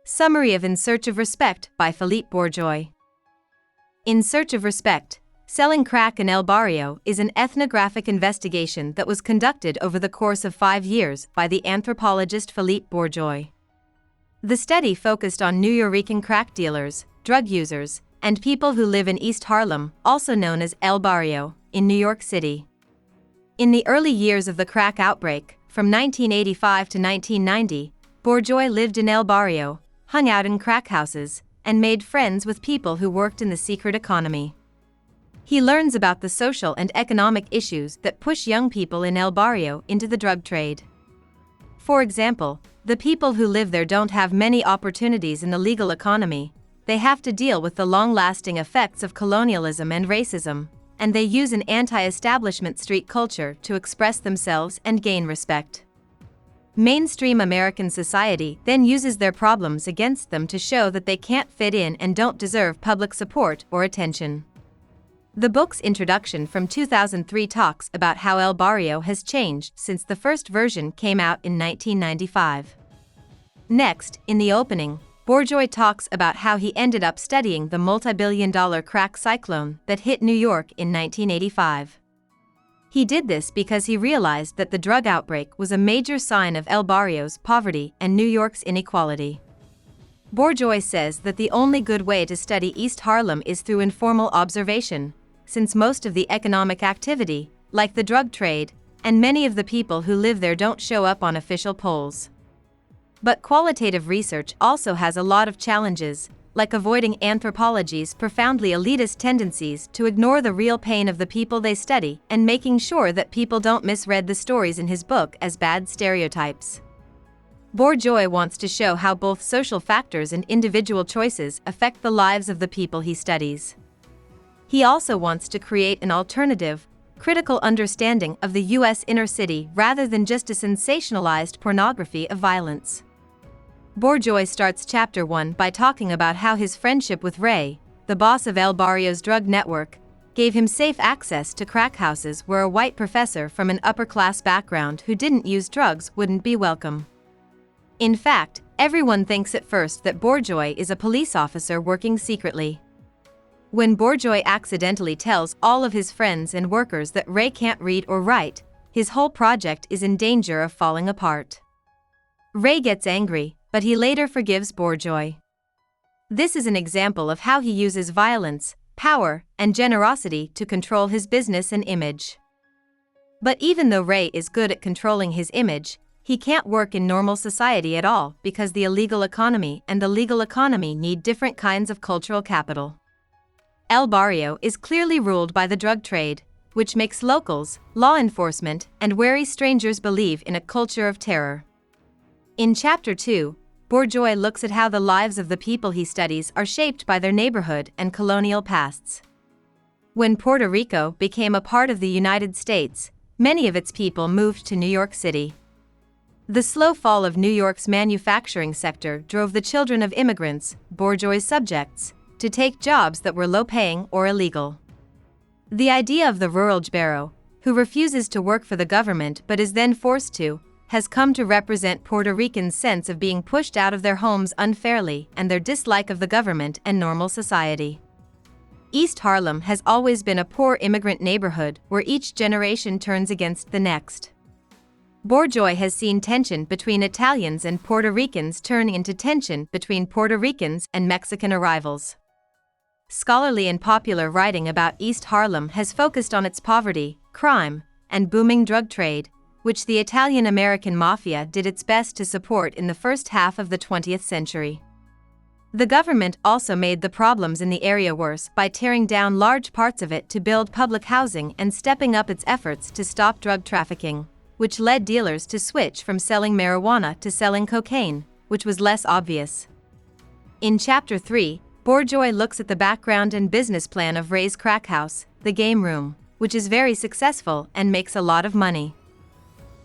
Summary of In Search of Respect by Philippe Bourgois. In Search of Respect, Selling Crack in El Barrio is an ethnographic investigation that was conducted over the course of 5 years by the anthropologist Philippe Bourgois. The study focused on Puerto Rican crack dealers, drug users, and people who live in East Harlem, also known as El Barrio, in New York City. In the early years of the crack outbreak, from 1985 to 1990, Bourgois lived in El Barrio, hung out in crack houses, and made friends with people who worked in the secret economy. He learns about the social and economic issues that push young people in El Barrio into the drug trade. For example, the people who live there don't have many opportunities in the legal economy. They have to deal with the long-lasting effects of colonialism and racism, and they use an anti-establishment street culture to express themselves and gain respect. Mainstream American society then uses their problems against them to show that they can't fit in and don't deserve public support or attention. The book's introduction from 2003 talks about how El Barrio has changed since the first version came out in 1995. Next, in the opening, Bourgois talks about how he ended up studying the multi-billion-dollar crack cyclone that hit New York in 1985. He did this because he realized that the drug outbreak was a major sign of El Barrio's poverty and New York's inequality. Bourgois says that the only good way to study East Harlem is through informal observation, since most of the economic activity, like the drug trade, and many of the people who live there don't show up on official polls. But qualitative research also has a lot of challenges, like avoiding anthropology's profoundly elitist tendencies to ignore the real pain of the people they study and making sure that people don't misread the stories in his book as bad stereotypes. Bourgois wants to show how both social factors and individual choices affect the lives of the people he studies. He also wants to create an alternative, critical understanding of the U.S. inner city rather than just a sensationalized pornography of violence. Bourgois starts Chapter 1 by talking about how his friendship with Ray, the boss of El Barrio's drug network, gave him safe access to crack houses where a white professor from an upper-class background who didn't use drugs wouldn't be welcome. In fact, everyone thinks at first that Bourgois is a police officer working secretly. When Bourgois accidentally tells all of his friends and workers that Ray can't read or write, his whole project is in danger of falling apart. Ray gets angry, but he later forgives Bourgois. This is an example of how he uses violence, power, and generosity to control his business and image. But even though Ray is good at controlling his image, he can't work in normal society at all because the illegal economy and the legal economy need different kinds of cultural capital. El Barrio is clearly ruled by the drug trade, which makes locals, law enforcement, and wary strangers believe in a culture of terror. In Chapter 2, Bourgois looks at how the lives of the people he studies are shaped by their neighborhood and colonial pasts. When Puerto Rico became a part of the United States, many of its people moved to New York City. The slow fall of New York's manufacturing sector drove the children of immigrants, Bourgois' subjects, to take jobs that were low-paying or illegal. The idea of the rural Jbaro, who refuses to work for the government but is then forced to, has come to represent Puerto Ricans' sense of being pushed out of their homes unfairly and their dislike of the government and normal society. East Harlem has always been a poor immigrant neighborhood where each generation turns against the next. Bourgois has seen tension between Italians and Puerto Ricans turn into tension between Puerto Ricans and Mexican arrivals. Scholarly and popular writing about East Harlem has focused on its poverty, crime, and booming drug trade, which the Italian-American mafia did its best to support in the first half of the 20th century. The government also made the problems in the area worse by tearing down large parts of it to build public housing and stepping up its efforts to stop drug trafficking, which led dealers to switch from selling marijuana to selling cocaine, which was less obvious. In Chapter 3, Bourgois looks at the background and business plan of Ray's crack house, the Game Room, which is very successful and makes a lot of money.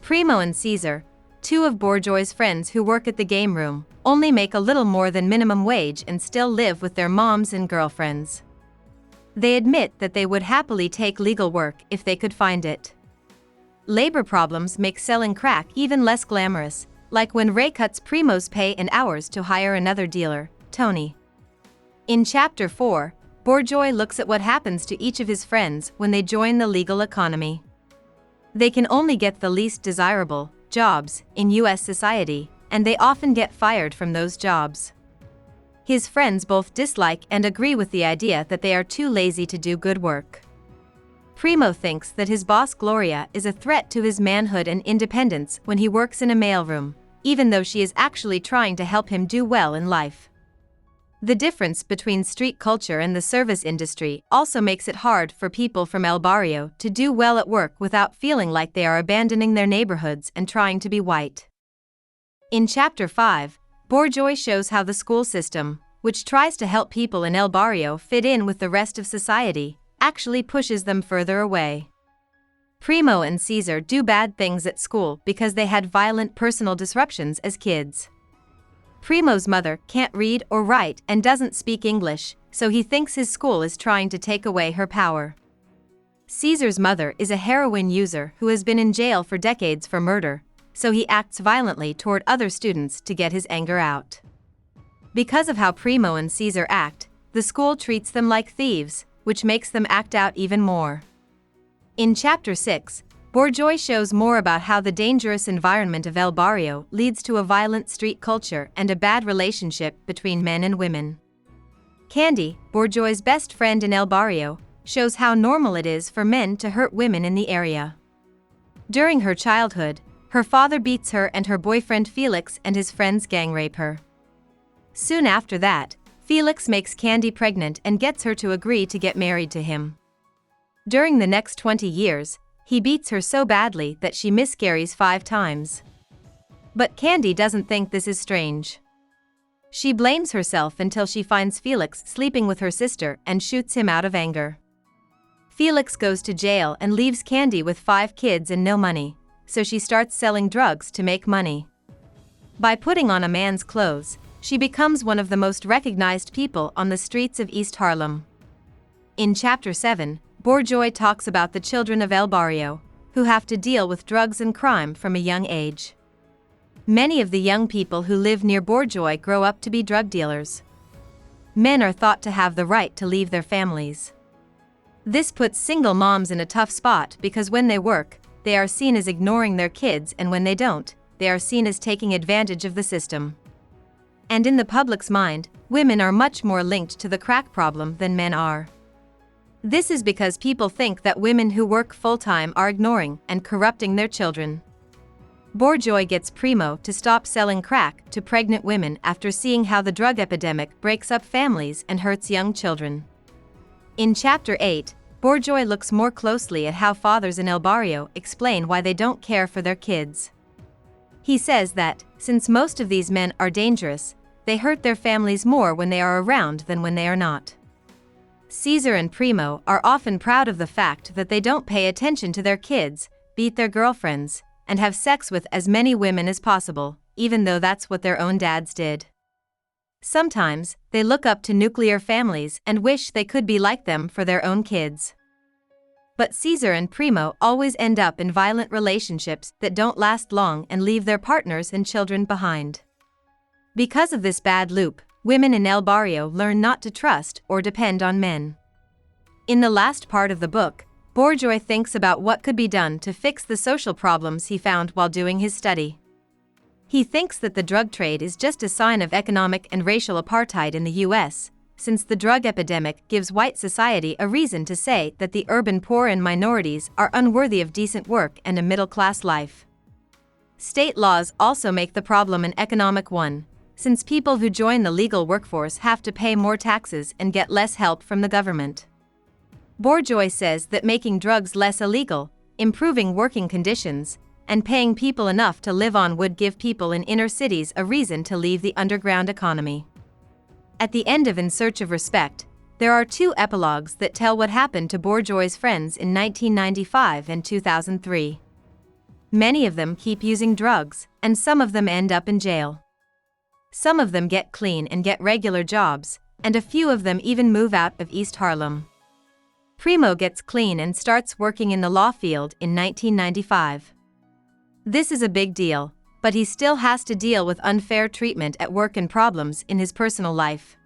Primo and Caesar, two of Bourgois' friends who work at the Game Room, only make a little more than minimum wage and still live with their moms and girlfriends. They admit that they would happily take legal work if they could find it. Labor problems make selling crack even less glamorous, like when Ray cuts Primo's pay and hours to hire another dealer, Tony. In Chapter 4, Bourgois looks at what happens to each of his friends when they join the legal economy. They can only get the least desirable jobs in U.S. society, and they often get fired from those jobs. His friends both dislike and agree with the idea that they are too lazy to do good work. Primo thinks that his boss Gloria is a threat to his manhood and independence when he works in a mailroom, even though she is actually trying to help him do well in life. The difference between street culture and the service industry also makes it hard for people from El Barrio to do well at work without feeling like they are abandoning their neighborhoods and trying to be white. In Chapter 5, Bourgois shows how the school system, which tries to help people in El Barrio fit in with the rest of society, actually pushes them further away. Primo and Caesar do bad things at school because they had violent personal disruptions as kids. Primo's mother can't read or write and doesn't speak English, so he thinks his school is trying to take away her power. Caesar's mother is a heroin user who has been in jail for decades for murder, so he acts violently toward other students to get his anger out. Because of how Primo and Caesar act, the school treats them like thieves, which makes them act out even more. In Chapter 6, Bourgois shows more about how the dangerous environment of El Barrio leads to a violent street culture and a bad relationship between men and women. Candy, Bourgois' best friend in El Barrio, shows how normal it is for men to hurt women in the area. During her childhood, her father beats her and her boyfriend Felix and his friends gang rape her. Soon after that, Felix makes Candy pregnant and gets her to agree to get married to him. During the next 20 years, he beats her so badly that she miscarries 5 times. But Candy doesn't think this is strange. She blames herself until she finds Felix sleeping with her sister and shoots him out of anger. Felix goes to jail and leaves Candy with 5 kids and no money, so she starts selling drugs to make money. By putting on a man's clothes, she becomes one of the most recognized people on the streets of East Harlem. In Chapter 7, Bourgois talks about the children of El Barrio, who have to deal with drugs and crime from a young age. Many of the young people who live near Bourgois grow up to be drug dealers. Men are thought to have the right to leave their families. This puts single moms in a tough spot because when they work, they are seen as ignoring their kids, and when they don't, they are seen as taking advantage of the system. And in the public's mind, women are much more linked to the crack problem than men are. This is because people think that women who work full-time are ignoring and corrupting their children. Bourgois gets Primo to stop selling crack to pregnant women after seeing how the drug epidemic breaks up families and hurts young children. In Chapter 8, Bourgois looks more closely at how fathers in El Barrio explain why they don't care for their kids. He says that, since most of these men are dangerous, they hurt their families more when they are around than when they are not. Caesar and Primo are often proud of the fact that they don't pay attention to their kids, beat their girlfriends, and have sex with as many women as possible, even though that's what their own dads did. Sometimes, they look up to nuclear families and wish they could be like them for their own kids. But Caesar and Primo always end up in violent relationships that don't last long and leave their partners and children behind. Because of this bad loop, women in El Barrio learn not to trust or depend on men. In the last part of the book, Bourgois thinks about what could be done to fix the social problems he found while doing his study. He thinks that the drug trade is just a sign of economic and racial apartheid in the U.S., since the drug epidemic gives white society a reason to say that the urban poor and minorities are unworthy of decent work and a middle-class life. State laws also make the problem an economic one, since people who join the legal workforce have to pay more taxes and get less help from the government. Bourgois says that making drugs less illegal, improving working conditions, and paying people enough to live on would give people in inner cities a reason to leave the underground economy. At the end of In Search of Respect, there are 2 epilogues that tell what happened to Bourgois' friends in 1995 and 2003. Many of them keep using drugs, and some of them end up in jail. Some of them get clean and get regular jobs, and a few of them even move out of East Harlem. Primo gets clean and starts working in the law field in 1995. This is a big deal, but he still has to deal with unfair treatment at work and problems in his personal life.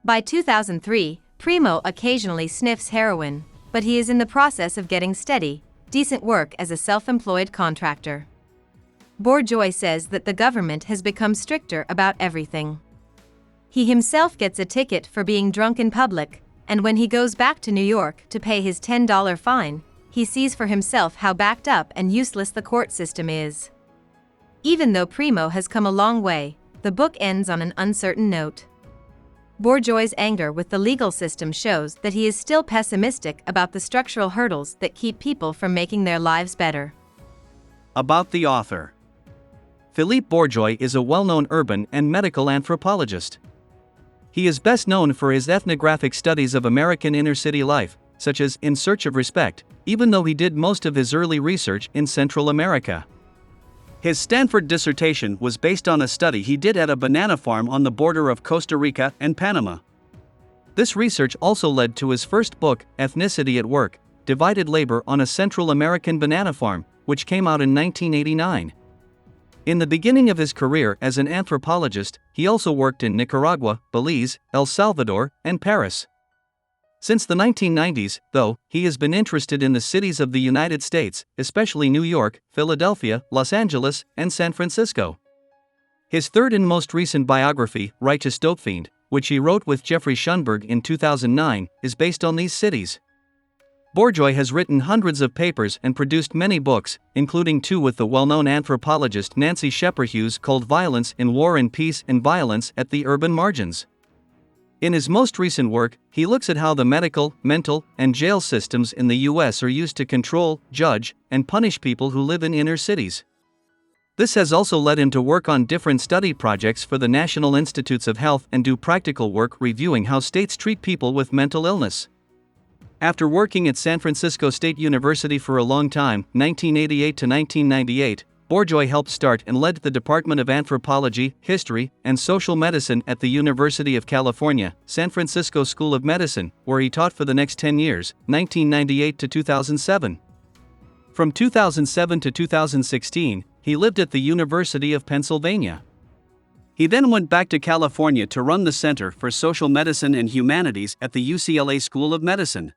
By 2003, Primo occasionally sniffs heroin, but he is in the process of getting steady, decent work as a self-employed contractor. Bourgois says that the government has become stricter about everything. He himself gets a ticket for being drunk in public, and when he goes back to New York to pay his $10 fine, he sees for himself how backed up and useless the court system is. Even though Primo has come a long way, the book ends on an uncertain note. Bourgois' anger with the legal system shows that he is still pessimistic about the structural hurdles that keep people from making their lives better. About the author. Philippe Bourgois is a well-known urban and medical anthropologist. He is best known for his ethnographic studies of American inner-city life, such as In Search of Respect, even though he did most of his early research in Central America. His Stanford dissertation was based on a study he did at a banana farm on the border of Costa Rica and Panama. This research also led to his first book, Ethnicity at Work: Divided Labor on a Central American Banana Farm, which came out in 1989. In the beginning of his career as an anthropologist, he also worked in Nicaragua, Belize, El Salvador, and Paris. Since the 1990s, though, he has been interested in the cities of the United States, especially New York, Philadelphia, Los Angeles, and San Francisco. His third and most recent biography, Righteous Dopefiend, which he wrote with Jeffrey Schunberg in 2009, is based on these cities. Bourgois has written hundreds of papers and produced many books, including two with the well-known anthropologist Nancy Shepherd Hughes called Violence in War and Peace and Violence at the Urban Margins. In his most recent work, he looks at how the medical, mental, and jail systems in the U.S. are used to control, judge, and punish people who live in inner cities. This has also led him to work on different study projects for the National Institutes of Health and do practical work reviewing how states treat people with mental illness. After working at San Francisco State University for a long time, 1988 to 1998, Bourgois helped start and led the Department of Anthropology, History, and Social Medicine at the University of California, San Francisco School of Medicine, where he taught for the next 10 years, 1998 to 2007. From 2007 to 2016, he lived at the University of Pennsylvania. He then went back to California to run the Center for Social Medicine and Humanities at the UCLA School of Medicine.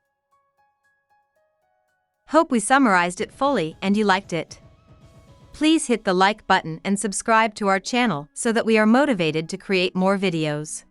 Hope we summarized it fully and you liked it. Please hit the like button and subscribe to our channel so that we are motivated to create more videos.